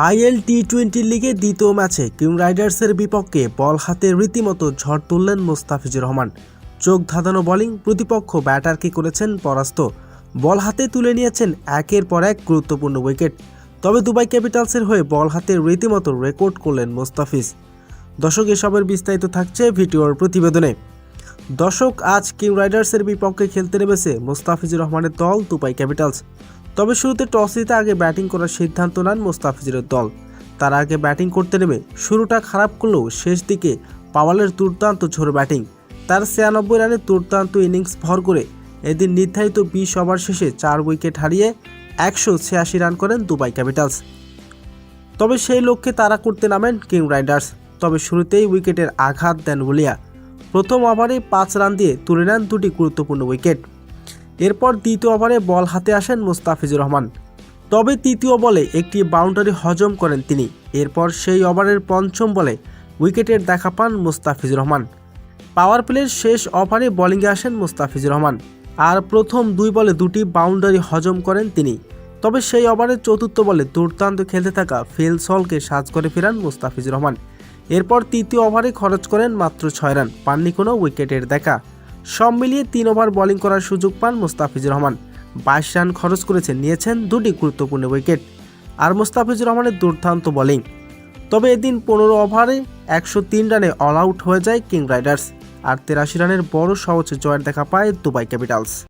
IL টি-20 লিগে দ্বিতীয় ম্যাচে কিং রাইডার্সের বিপক্ষে বল হাতে রীতিমতো ঝড় তুললেন মোস্তাফিজুর রহমান। চোখ ধাঁধানো বোলিং, প্রতিপক্ষ ব্যাটারকে করেছেন পরাস্ত। বল হাতে তুলে নিয়েছেন একের পর এক গুরুত্বপূর্ণ উইকেট। তবে দুবাই ক্যাপিটালসের হয়ে বল হাতে রীতিমতো রেকর্ড করলেন মোস্তাফিজ। দর্শক, এসবের বিস্তারিত থাকছে ভিডিওর প্রতিবেদনে। দর্শক, আজ কিং রাইডার্সের বিপক্ষে খেলতে নেমেছে মোস্তাফিজুর রহমানের দল দুবাই ক্যাপিটালস। তবে শুরুতে টস জিতে আগে ব্যাটিং করার সিদ্ধান্ত নেন মোস্তাফিজুরের দল। তার আগে ব্যাটিং করতে নেমে শুরুটা খারাপ করলেও শেষ দিকে পাওয়ালের দুর্দান্ত ঝোড়ো ব্যাটিং, তার 96 রানের দুর্দান্ত ইনিংস ভর করে এদিন নির্ধারিত 20 ওভার শেষে 4 উইকেট হারিয়ে 186 রান করেন দুবাই ক্যাপিটালস। তবে সেই লক্ষ্যে তাড়া করতে নামেন কিং রাইডার্স। তবে শুরুতেই উইকেটের আঘাত দেন ওলিয়া। প্রথম ওভারে 5 রান দিয়ে তুলে নেন দুটি গুরুত্বপূর্ণ উইকেট। এরপর দ্বিতীয় ওভারে বল হাতে আসেন মোস্তাফিজুর রহমান। তবে তৃতীয় বলে একটি বাউন্ডারি হজম করেন তিনি। এরপর সেই ওভারের পঞ্চম বলে উইকেটের দেখা পান মোস্তাফিজুর রহমান। পাওয়ার প্লের শেষ ওভারে বোলিংয়ে আসেন মোস্তাফিজুর রহমান, আর প্রথম 2 বলে দুটি বাউন্ডারি হজম করেন তিনি। তবে সেই ওভারের চতুর্থ বলে দুর্দান্ত খেলতে থাকা ফিল সলকে সাজ করে ফেরান মোস্তাফিজুর রহমান। এরপর তৃতীয় ওভারে খরচ করেন মাত্র 6 রান, পাননি কোনো উইকেটের দেখা। সব মিলিয়ে 3 ওভার বোলিং করার সুযোগ পান মোস্তাফিজুর রহমান। 22 রান খরচ করেছেন, নিয়েছেন দুটি গুরুত্বপূর্ণ উইকেট। আর মোস্তাফিজুর রহমানের দুর্দান্ত বোলিং। তবে এদিন 15 ওভারে 103 রানে অল আউট হয়ে যায় কিং রাইডার্স, আর 83 রানের বড় সহজ জয়ের দেখা পায় দুবাই ক্যাপিটালস।